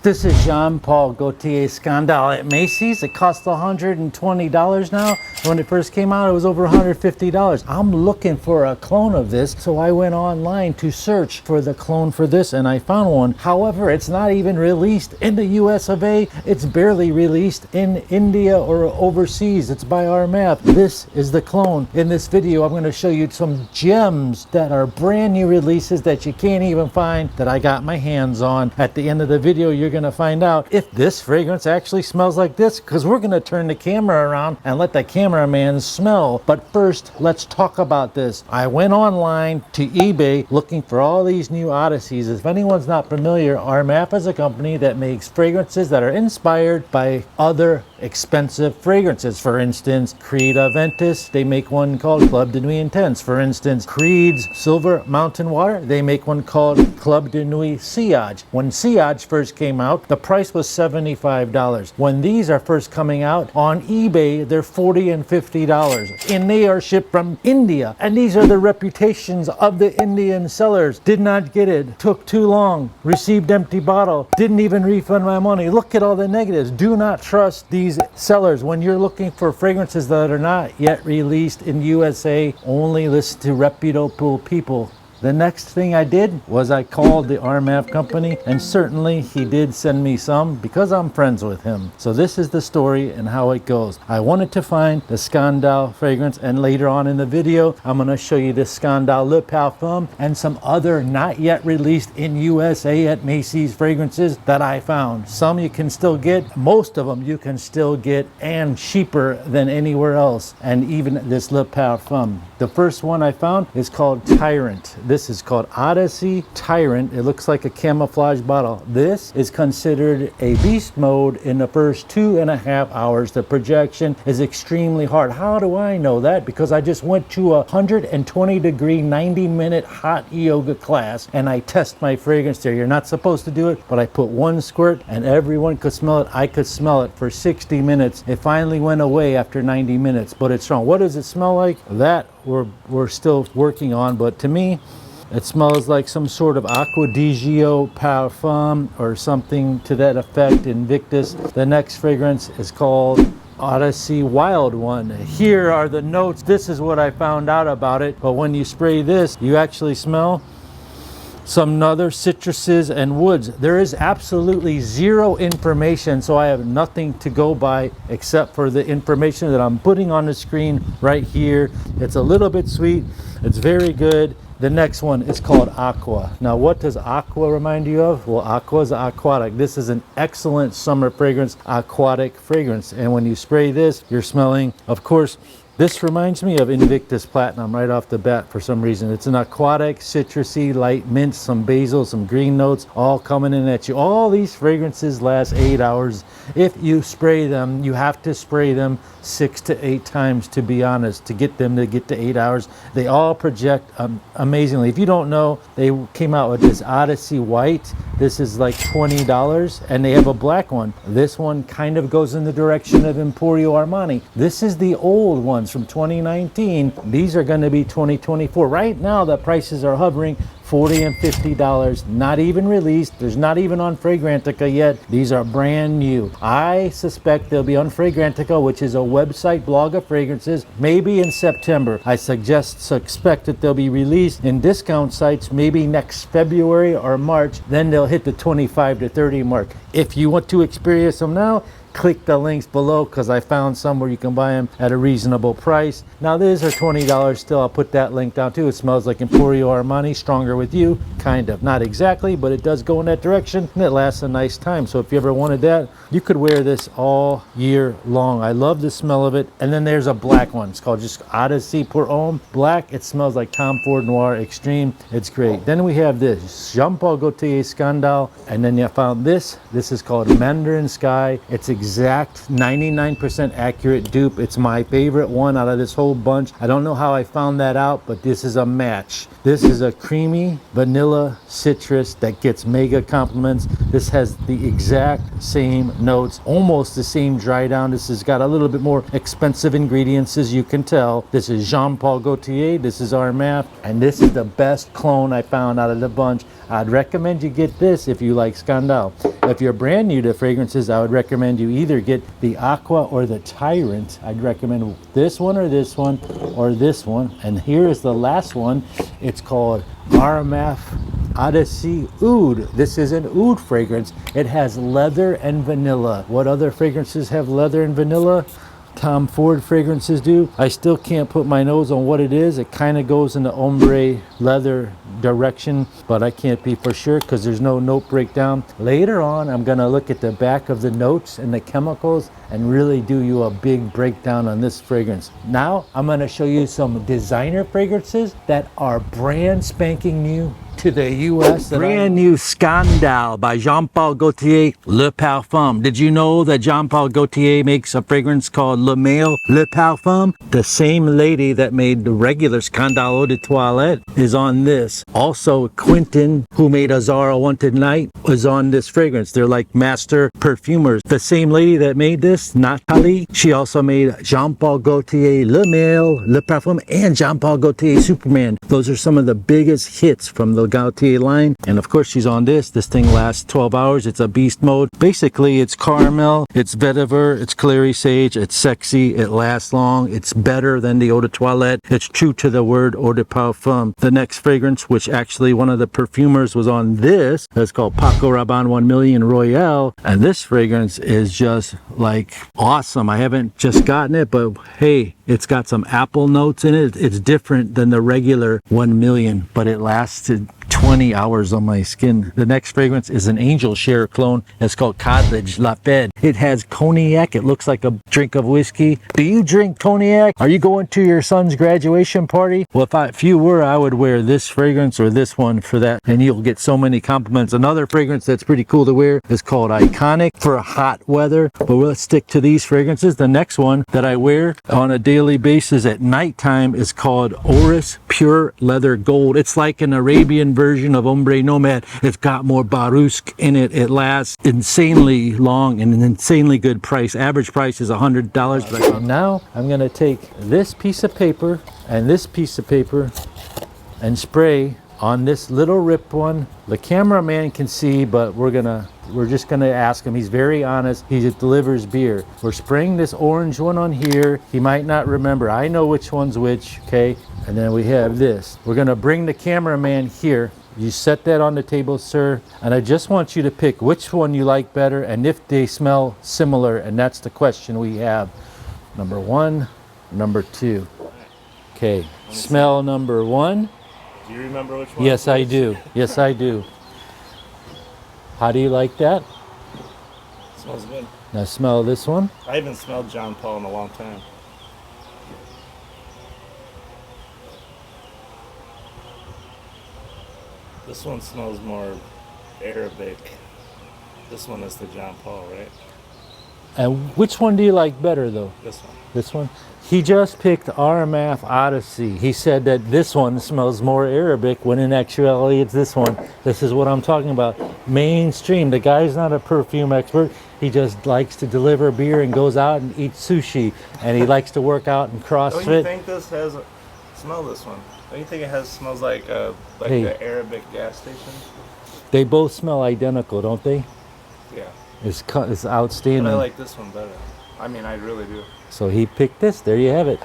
This is Jean-Paul Gaultier Scandal at Macy's. It costs $120 now. When it first came out, it was over $150. I'm looking for a clone of this, so I went online to search for the clone for this, and I found one. However, it's not even released in the US of A. It's barely released in India or overseas. It's by Armaf. This is the clone. In this video, I'm going to show you some gems that are brand new releases that you can't even find, that I got my hands on. At the end of the video, you're going to find out if this fragrance actually smells like this, because we're going to turn the camera around and let the cameraman smell. But first, let's talk about this. I went online to eBay looking for all these new Odysseys. If anyone's not familiar, Armaf is a company that makes fragrances that are inspired by other expensive fragrances. For instance, Creed Aventus, they make one called Club de Nuit Intense. For instance, Creed's Silver Mountain Water, they make one called Club de Nuit Sillage. When Sillage first came out, the price was $75. When these are first coming out on eBay, they're $40 and $50, and they are shipped from India. And these are the reputations of the Indian sellers. Did not get it, took too long, received empty bottle, didn't even refund my money. Look at all the negatives. Do not trust these sellers when you're looking for fragrances that are not yet released in USA. Only listen to reputable people. The next thing I did was I called the Armaf company, and certainly he did send me some because I'm friends with him. So this is the story and how it goes. I wanted to find the Scandal fragrance, and later on in the video, I'm going to show you the Scandal Le Parfum and some other not yet released in USA at Macy's fragrances that I found. Some you can still get, most of them you can still get, and cheaper than anywhere else, and even this Le Parfum. The first one I found is called Tyrant. This is called Odyssey Tyrant. It looks like a camouflage bottle. This is considered a beast mode in the first 2.5 hours. The projection is extremely hard. How do I know that? Because I just went to a 120-degree, 90-minute hot yoga class, and I test my fragrance there. You're not supposed to do it, but I put one squirt, and everyone could smell it. I could smell it for 60 minutes. It finally went away after 90 minutes, but it's strong. What does it smell like? That we're still working on, but to me, it smells like some sort of Acqua di Gio parfum or something to that effect, Invictus. The next fragrance is called Odyssey Wild One. Here are the notes. This is what I found out about it. But when you spray this, you actually smell some other citruses and woods. There is absolutely zero information, so I have nothing to go by except for the information that I'm putting on the screen right here. It's a little bit sweet. It's very good. The next one is called Aqua. Now, what does Aqua remind you of? Well, Aqua is aquatic. This is an excellent summer fragrance, aquatic fragrance. And when you spray this, you're smelling, of course, this reminds me of Invictus Platinum right off the bat for some reason. It's an aquatic, citrusy, light mint, some basil, some green notes, all coming in at you. All these fragrances last 8 hours. If you spray them, you have to spray them 6 to 8 times, to be honest, to get them to get to 8 hours. They all project amazingly. If you don't know, they came out with this Odyssey White. This is like $20, and they have a black one. This one kind of goes in the direction of Emporio Armani. This is the old ones from 2019. These are going to be 2024. Right now, the prices are hovering $40 and $50, not even released. There's not even on Fragrantica yet. These are brand new. I suspect they'll be on Fragrantica, which is a website blog of fragrances, maybe in September. I suspect that they'll be released in discount sites maybe next February or March. Then they'll hit the 25 to 30 mark. If you want to experience them now, click the links below, because I found some where you can buy them at a reasonable price. Now these are $20 still. I'll put that link down too. It smells like Emporio Armani, Stronger With You, kind of. Not exactly, but it does go in that direction, and it lasts a nice time. So if you ever wanted that, you could wear this all year long. I love the smell of it. And then there's a black one. It's called just Odyssey Pour Homme Black. It smells like Tom Ford Noir Extreme. It's great. Then we have this Jean-Paul Gaultier Scandal, and then you found this. This is called Mandarin Sky. It's exact 99% accurate dupe. It's my favorite one out of this whole bunch. I don't know how I found that out, but this is a match. This is a creamy vanilla citrus that gets mega compliments. This has the exact same notes, almost the same dry down. This has got a little bit more expensive ingredients, as you can tell. This is Jean Paul Gaultier, this is Armaf, and this is the best clone I found out of the bunch. I'd recommend you get this if you like Scandal. If you're brand new to fragrances, I would recommend you either get the Aqua or the Tyrant. I'd recommend this one or this one or this one. And here is the last one. It's called Armaf ODYSSEY Oud. This is an oud fragrance. It has leather and vanilla. What other fragrances have leather and vanilla? Tom Ford fragrances do. I still can't put my nose on what it is. It kind of goes in the ombre leather direction, but I can't be for sure because there's no note breakdown. Later on, I'm going to look at the back of the notes and the chemicals and really do you a big breakdown on this fragrance. Now, I'm going to show you some designer fragrances that are brand spanking new to the U.S. Brand new Scandal by Jean Paul Gaultier Le Parfum. Did you know that Jean Paul Gaultier makes a fragrance called Le Male Le Parfum? The same lady that made the regular Scandal Eau de Toilette is on this. Also, Quentin, who made Azara Wanted Night, was on this fragrance. They're like master perfumers. The same lady that made this, Natalie, she also made Jean Paul Gaultier Le Male Le Parfum and Jean Paul Gaultier Superman. Those are some of the biggest hits from the Gaultier line. And of course, she's on this. This thing lasts 12 hours. It's a beast mode. Basically, it's caramel, it's vetiver, it's clary sage, it's sexy, it lasts long, it's better than the Eau de Toilette. It's true to the word Eau de Parfum. The next fragrance, which actually one of the perfumers was on this, is called Paco Rabanne 1 Million Royale. And this fragrance is just like awesome. I haven't just gotten it, but hey, it's got some apple notes in it. It's different than the regular 1 million, but it lasted 20 hours on my skin. The next fragrance is an Angel Share clone. It's called Cottage La Fed. It has cognac. It looks like a drink of whiskey. Do you drink cognac? Are you going to your son's graduation party? Well, if you were, I would wear this fragrance or this one for that, and you'll get so many compliments. Another fragrance that's pretty cool to wear is called Iconic for hot weather, but let's stick to these fragrances. The next one that I wear on a daily basis at nighttime is called Oros Pure Leather Gold. It's like an Arabian version of Ombre Nomad. It's got more barusk in it. It lasts insanely long and an insanely good price. Average price is $100. Now I'm going to take this piece of paper and this piece of paper and spray on this little ripped one. The cameraman can see, but we're just gonna ask him. He's very honest. He delivers beer. We're spraying this orange one on here. He might not remember. I know which one's which, okay? And then we have this. We're gonna bring the cameraman here. You set that on the table, sir. And I just want you to pick which one you like better and if they smell similar. And that's the question we have. Number one, number two. Okay, smell number one. Do you remember which one? Yes, I do. Yes, I do. How do you like that? Smells good. Now smell this one. I haven't smelled John Paul in a long time. This one smells more Arabic. This one is the John Paul, right? And which one do you like better, though? This one. This one? He just picked Armaf ODYSSEY. He said that this one smells more Arabic when in actuality it's this one. This is what I'm talking about. Mainstream. The guy's not a perfume expert. He just likes to deliver beer and goes out and eats sushi. And he likes to work out and CrossFit. Don't you think this has smell this one? Don't you think it smells like the Arabic gas station? They both smell identical, don't they? Yeah. It's outstanding. But I like this one better. I mean, I really do. So he picked this. There you have it.